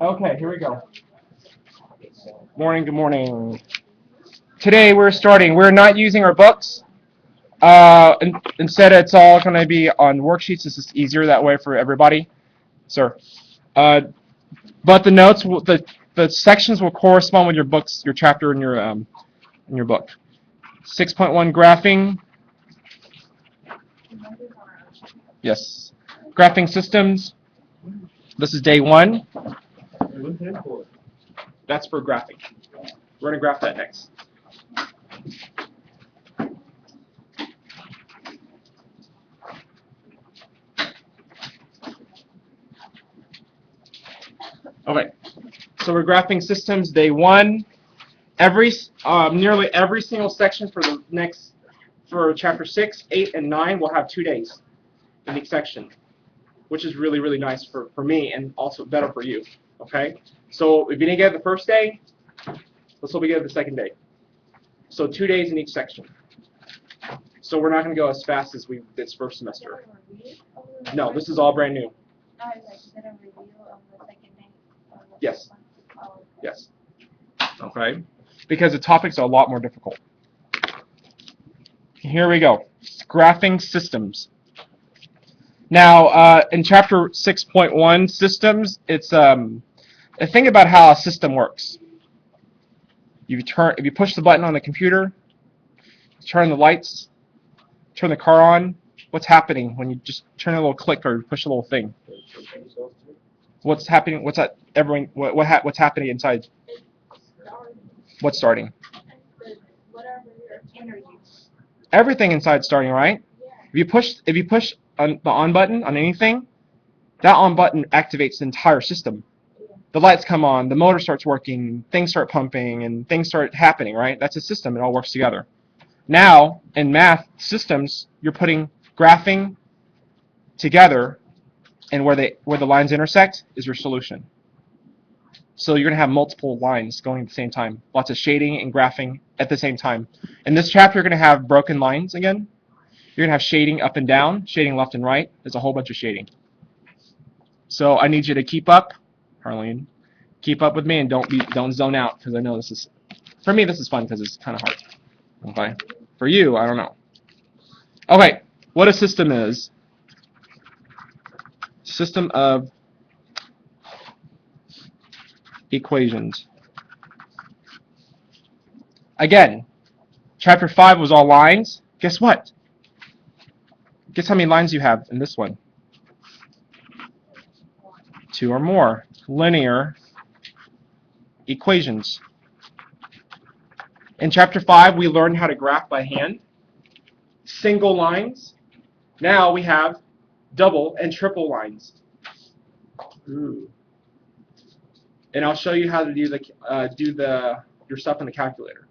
Okay, here we go. Morning, good morning. Today we're starting. We're not using our books. Instead, it's all going to be on worksheets. This is easier that way for everybody. Sir. But the notes, the sections will correspond with your books, your chapter in your book. 6.1 graphing. Yes. Graphing systems. This is day 1. That's for graphing. We're going to graph that next. Okay. So we're graphing systems day 1. Nearly every single section for chapter 6, 8, and 9 will have 2 days in each section, which is really, really nice for me and also better for you. Okay? So if you didn't get it the first day, let's hope we get it the second day. So 2 days in each section. So we're not going to go as fast as we did this first semester. No, this is all brand new. Yes. Yes. Okay. Because the topics are a lot more difficult. Here we go. Graphing systems. Now, in chapter 6.1, systems, it's a thing about how a system works. If you push the button on the computer, turn the lights, turn the car on, what's happening when you just turn a little click or push a little thing? What's happening? What's that? Everyone, what's happening inside? What's starting? Everything inside starting, right? If you push on the on button on anything, that on button activates the entire system. The lights come on, the motor starts working, things start pumping, and things start happening, right? That's a system. It all works together. Now, in math systems, you're putting graphing together, and where the lines intersect is your solution. So you're going to have multiple lines going at the same time. Lots of shading and graphing at the same time. In this chapter, you're going to have broken lines again. You're going to have shading up and down, shading left and right. There's a whole bunch of shading. So I need you to keep up, Harleen. Keep up with me and don't zone out, because I know for me, this is fun because it's kind of hard. Okay? For you, I don't know. Okay, what a system is. System of equations. Again, chapter 5 was all lines. Guess what? Guess how many lines you have in this one? 2 or more. Linear equations. In chapter 5, we learned how to graph by hand. Single lines. Now we have double and triple lines. Ooh. And I'll show you how to do your stuff in the calculator.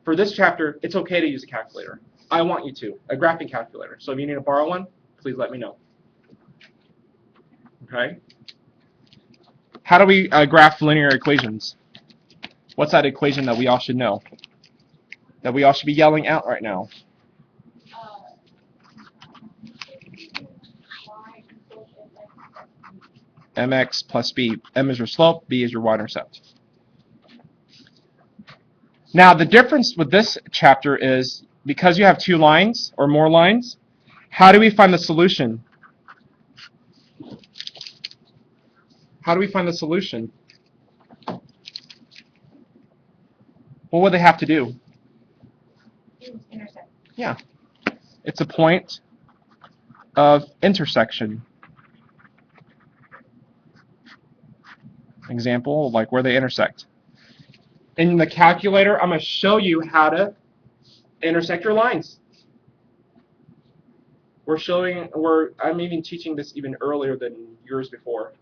For this chapter, it's okay to use a calculator. I want you to, a graphing calculator. So if you need to borrow one, please let me know. Okay? How do we graph linear equations? What's that equation that we all should know? That we all should be yelling out right now? Mx plus b. M is your slope, b is your y-intercept. Now, the difference with this chapter is, because you have 2 lines or more lines, how do we find the solution? How do we find the solution? What would they have to do? Intersect. Yeah. It's a point of intersection. Example, like where they intersect. In the calculator, I'm going to show you how to intersect your lines. I'm even teaching this even earlier than yours before.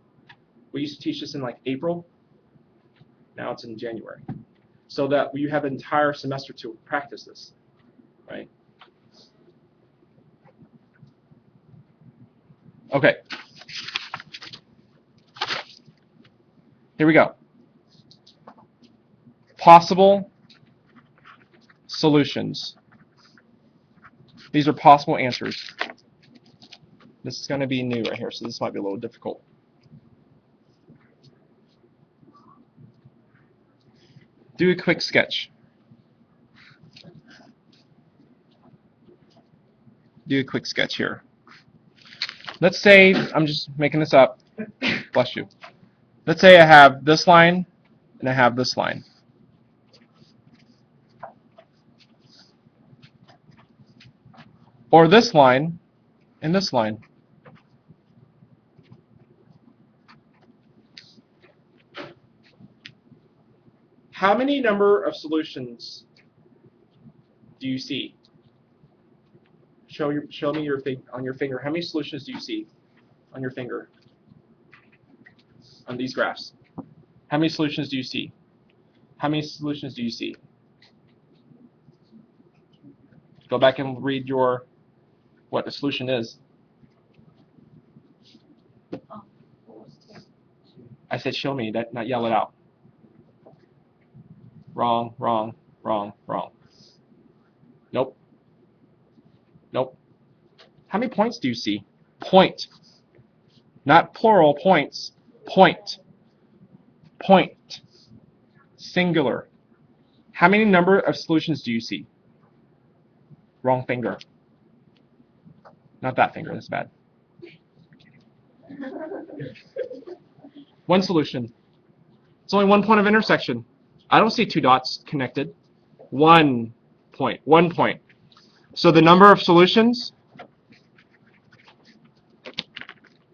We used to teach this in like April. Now it's in January. So that you have an entire semester to practice this, right? Okay. Here we go. Possible solutions. These are possible answers. This is going to be new right here, so this might be a little difficult. Do a quick sketch. Do a quick sketch here. Let's say, I'm just making this up. Bless you. Let's say I have this line and I have this line. Or this line and this line. How many number of solutions do you see? Show me on your finger. How many solutions do you see on your finger on these graphs? How many solutions do you see? How many solutions do you see? Go back and read what the solution is. I said show me, not yell it out. Wrong, wrong, wrong, wrong. Nope. Nope. How many points do you see? Point. Not plural points. Point. Point. Singular. How many number of solutions do you see? Wrong finger. Not that finger, that's bad. One solution. It's only one point of intersection. I don't see two dots connected. 1 point. 1 point. So the number of solutions?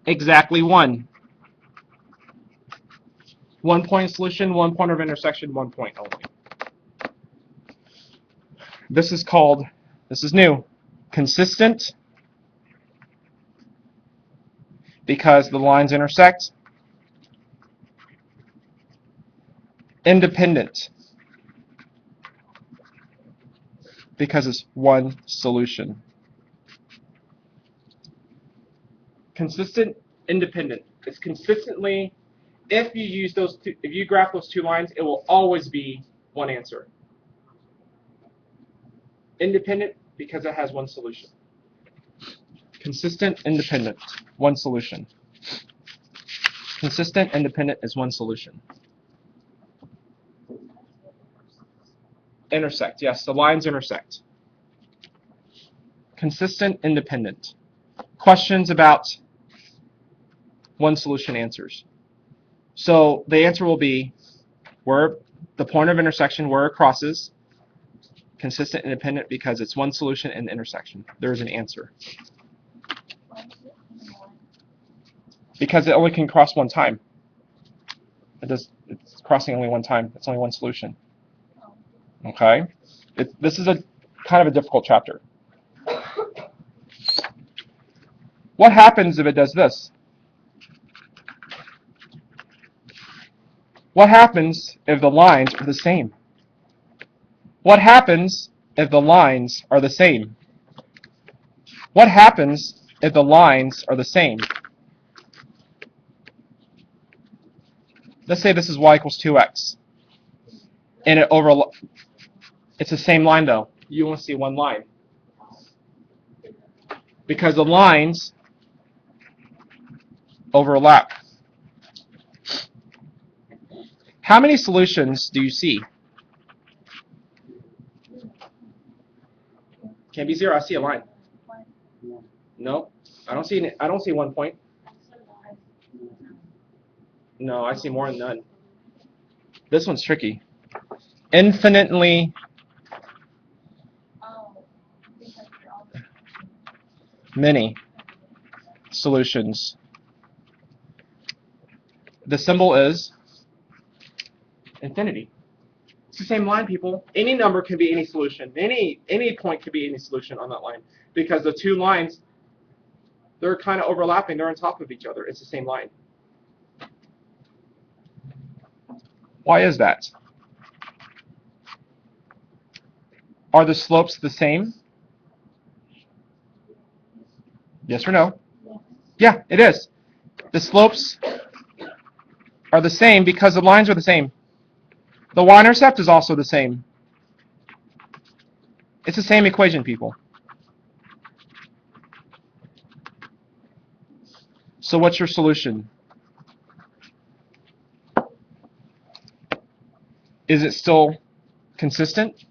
Exactly 1. 1 point solution, 1 point of intersection, 1 point only. This is new, consistent, because the lines intersect. Independent, because it's one solution. Consistent, independent. It's consistently, if you graph those two lines, it will always be one answer. Independent, because it has one solution. Consistent, independent, one solution. Consistent, independent is one solution. Intersect, yes, the lines intersect. Consistent, independent. Questions about one solution answers. So the answer will be where the point of intersection, where it crosses. Consistent, independent, because it's one solution and the intersection. There is an answer. Because it only can cross one time. It's crossing only one time. It's only one solution. Okay? This is a kind of a difficult chapter. What happens if it does this? What happens if the lines are the same? What happens if the lines are the same? What happens if the lines are the same? Let's say this is y equals 2x. And it's the same line though. You only see one line. Because the lines overlap. How many solutions do you see? Can't be 0. I see a line. No, I don't see 1 point. No, I see more than none. This one's tricky. Infinitely many solutions. The symbol is infinity. It's the same line, people. Any number can be any solution. Any point can be any solution on that line. Because the two lines, they're kind of overlapping. They're on top of each other. It's the same line. Why is that? Are the slopes the same? Yes or no? Yeah, it is. The slopes are the same because the lines are the same. The y-intercept is also the same. It's the same equation, people. So what's your solution? Is it still consistent?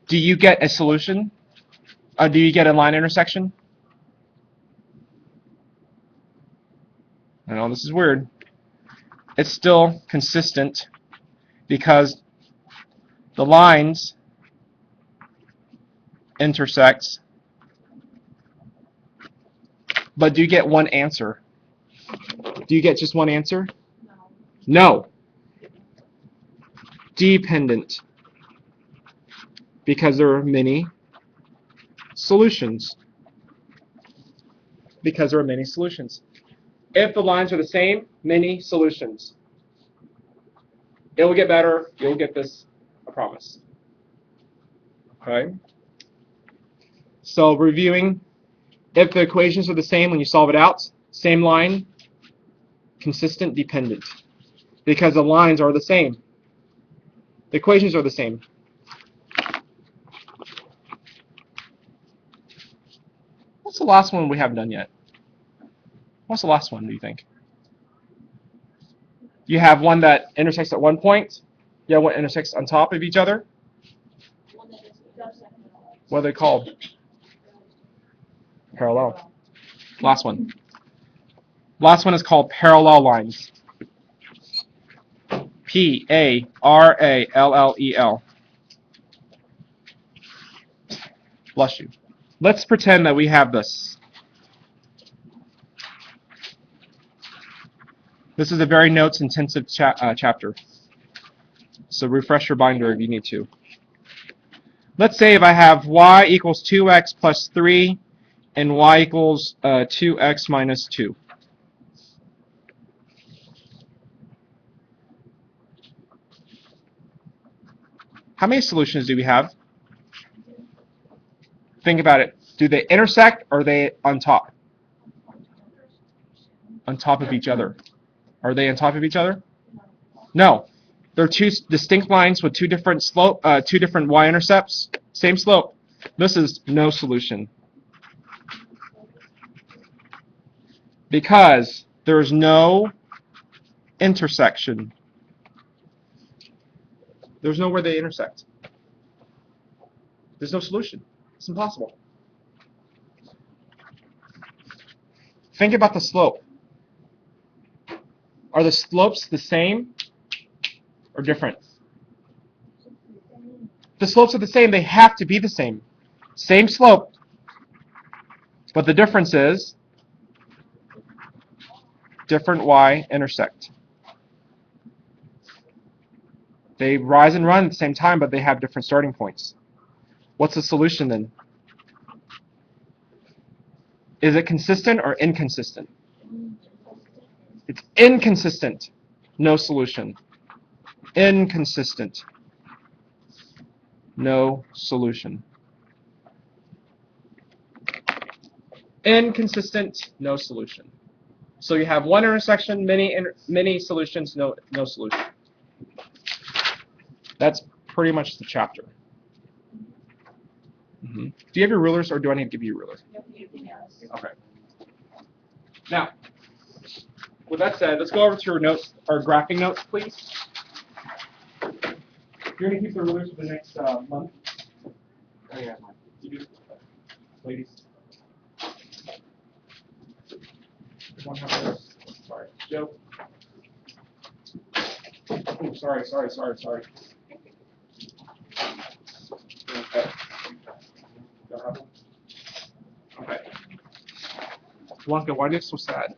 Do you get a solution? Do you get a line intersection? I know this is weird. It's still consistent because the lines intersect. But do you get one answer? Do you get just one answer? No. Dependent. Because there are many solutions. Because there are many solutions. If the lines are the same, many solutions. It will get better. You'll get this, I promise. Okay? So reviewing, if the equations are the same when you solve it out, same line, consistent, dependent. Because the lines are the same. The equations are the same. What's the last one we haven't done yet? What's the last one, do you think? You have one that intersects at one point. You have one that intersects on top of each other. What are they called? Parallel. Last one. Last one is called parallel lines. P-A-R-A-L-L-E-L. Bless you. Let's pretend that we have this. This is a very notes-intensive chapter. So refresh your binder if you need to. Let's say if I have y equals 2x plus 3 and y equals 2x minus 2. How many solutions do we have? Think about it. Do they intersect or are they on top? On top of each other. Are they on top of each other? No. They're two distinct lines with two different y-intercepts. Same slope. This is no solution. Because there's no intersection. There's nowhere they intersect. There's no solution. It's impossible. Think about the slope. Are the slopes the same or different? The slopes are the same. They have to be the same. Same slope. But the difference is different y-intersect. They rise and run at the same time, but they have different starting points. What's the solution then? Is it consistent or inconsistent? It's inconsistent. No solution. Inconsistent. No solution. Inconsistent, no solution. So you have one intersection, many solutions, no solution. That's pretty much the chapter. Do you have your rulers, or do I need to give you a ruler? Okay. Now, with that said, let's go over to your notes, or graphing notes, please. You're going to keep the rulers for the next month. Oh yeah, you do. Ladies. One have sorry, Joe. Oh, sorry. Okay. Okay. Blanca, why are you so sad?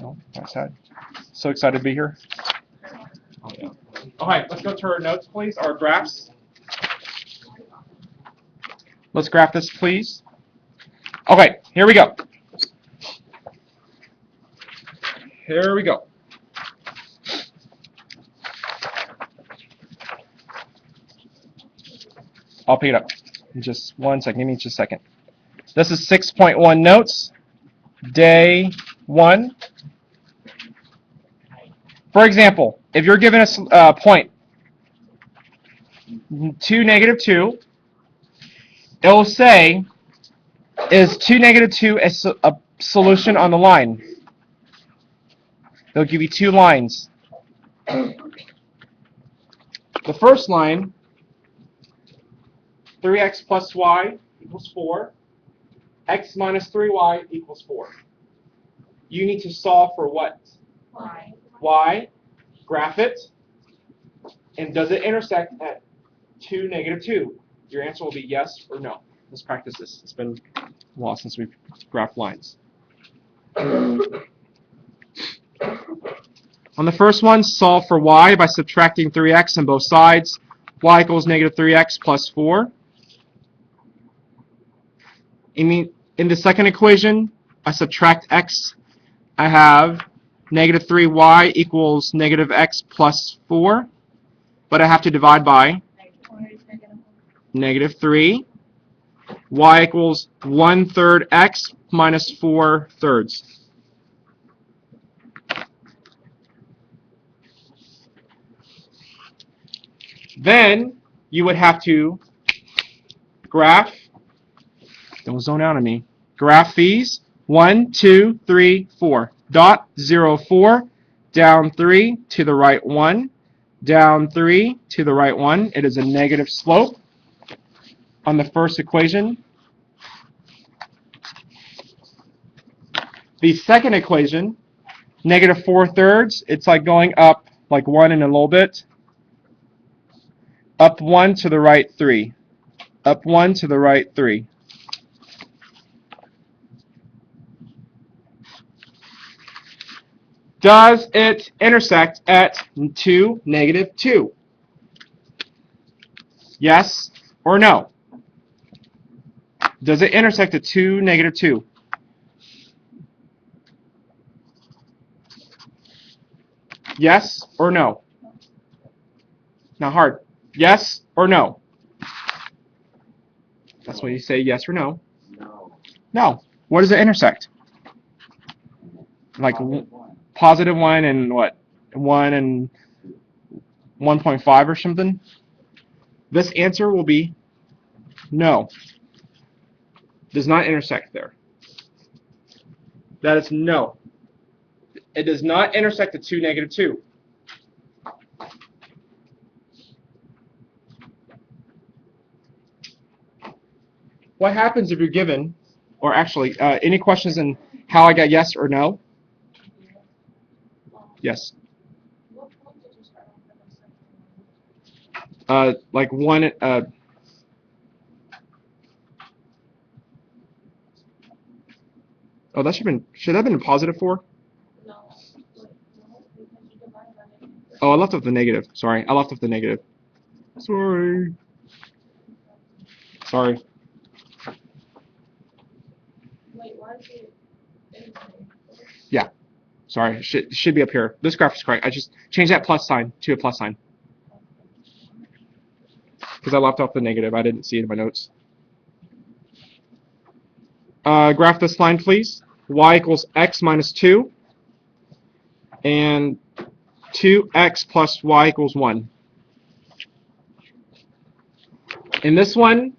No, not sad. So excited to be here. Oh, yeah. All right, let's go to our notes, please. Our graphs. Let's graph this, please. Okay, here we go. Here we go. I'll pick it up in just 1 second. Give me just a second. This is 6.1 notes, day 1. For example, if you're given a point 2, negative 2, it will say, is 2, negative 2 a solution on the line? They'll give you 2 lines. The first line, 3x plus y equals 4. X minus 3y equals 4. You need to solve for what? Y. Y. Graph it. And does it intersect at 2, negative 2? Your answer will be yes or no. Let's practice this. It's been a while since we've graphed lines. On the first one, solve for y by subtracting 3x on both sides. Y equals negative 3x plus 4. In the second equation, I subtract x. I have negative 3y equals negative x plus 4. But I have to divide by negative 3. Y equals 1/3 x minus 4/3. Then you would have to graph. Don't zone out on me. Graph these. 1, 2, 3, 4. Dot 0, 4. Down 3 to the right 1. Down 3 to the right 1. It is a negative slope on the first equation. The second equation, negative 4/3, it's like going up like 1 and a little bit. Up 1 to the right 3. Up 1 to the right 3. Does it intersect at 2, negative 2? Yes or no? Does it intersect at 2, negative 2? Yes or no? Not hard. Yes or no? That's when you say yes or no. No. No. What does it intersect? Like positive 1 and what? 1 and 1.5 or something? This answer will be no. Does not intersect there. That is no. It does not intersect at 2, negative 2. What happens if you're given, or actually, any questions on how I got yes or no? Yes. What point did you start off with the second one? Like 1, oh, that should that have been a positive 4? No. Wait, no, because you divided by negative. Oh, I left off the negative. Sorry, I left off the negative. Sorry. Sorry. Wait, why is it? Yeah. Sorry. Should be up here. This graph is correct. I just changed that plus sign to a plus sign. Because I left off the negative. I didn't see it in my notes. Graph this line, please. Y equals x minus 2. And 2x plus y equals 1. In this one,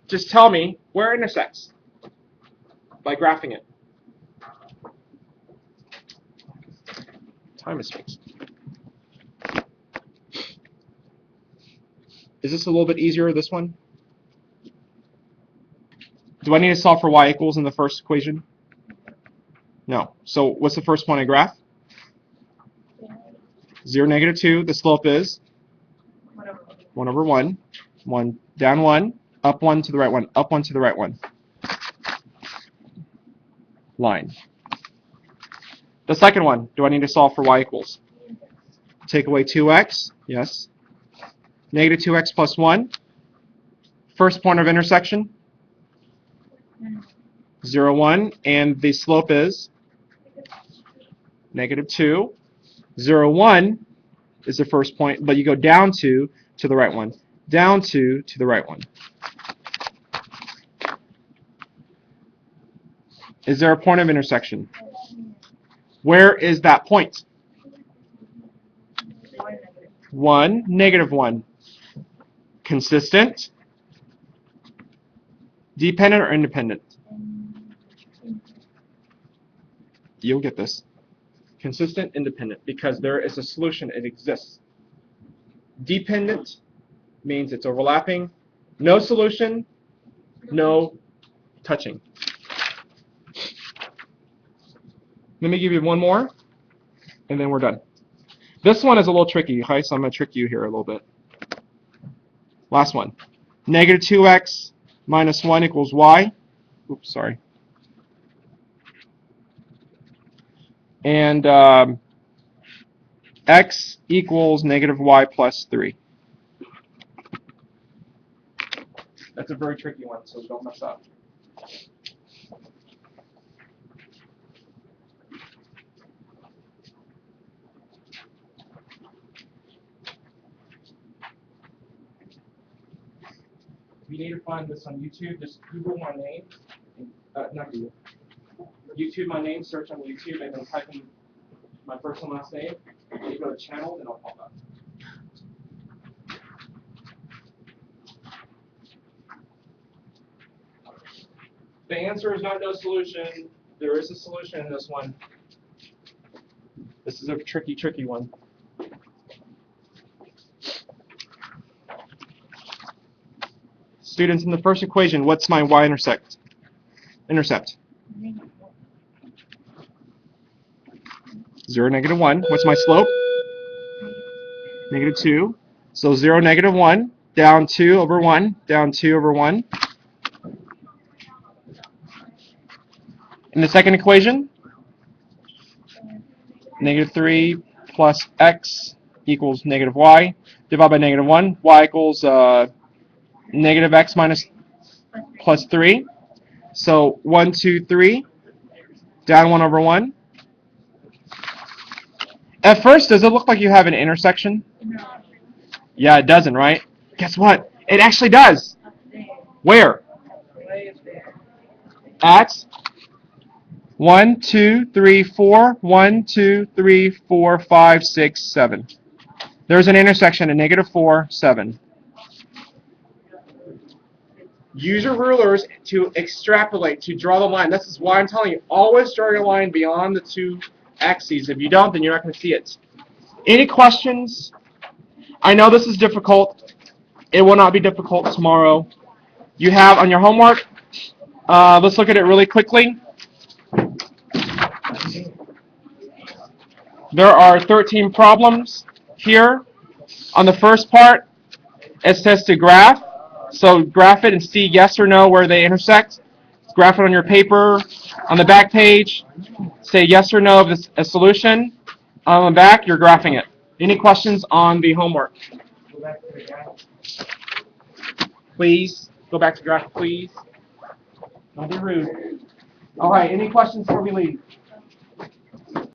just tell me where it intersects by graphing it. Time is fixed. Is this a little bit easier, this one? Do I need to solve for y equals in the first equation? No. So what's the first point I graph? 0, negative 2. The slope is 1 over 1. 1 down 1, up 1 to the right 1, up 1 to the right 1. Line. The second one, do I need to solve for y equals? Take away 2x. Yes. Negative 2x plus 1. First point of intersection. 0, 1. And the slope is negative 2. 0, 1 is the first point, but you go down 2 to the right 1. Down 2 to the right 1. Is there a point of intersection? Where is that point? 1, negative 1. Consistent? Dependent or independent? You'll get this. Consistent, independent, because there is a solution. It exists. Dependent means it's overlapping. No solution, no touching. Let me give you one more, and then we're done. This one is a little tricky, okay? So I'm going to trick you here a little bit. Last one. Negative 2x minus 1 equals y. Oops, sorry. And x equals negative y plus 3. That's a very tricky one, so don't mess up. If you need to find this on YouTube, just Google my name. Not Google. YouTube my name, search on YouTube, and then type in my first and last name. And you go to channel, and I'll pop up. The answer is not no solution. There is a solution in this one. This is a tricky, tricky one. Students, in the first equation, what's my y-intercept? Intercept. 0, negative 1. What's my slope? Negative 2. So 0, negative 1, down 2 over 1, down 2 over 1. In the second equation, negative 3 plus x equals negative y. Divide by negative 1. Y equals negative x minus plus 3. So 1, 2, 3. Down 1 over 1. At first, does it look like you have an intersection? No. Yeah, it doesn't, right? Guess what? It actually does. Where? At 1, 2, 3, 4. 1, 2, 3, 4, 5, 6, 7. There's an intersection at negative 4, 7. Use your rulers to extrapolate, to draw the line. This is why I'm telling you, always draw your line beyond the two axes. If you don't, then you're not going to see it. Any questions? I know this is difficult. It will not be difficult tomorrow. You have on your homework, let's look at it really quickly. There are 13 problems here. On the first part, it says to graph. So graph it and see yes or no where they intersect. Graph it on your paper. On the back page, say yes or no of a solution. On the back, you're graphing it. Any questions on the homework? Please, go back to graph, please. Don't be rude. All right, any questions before we leave?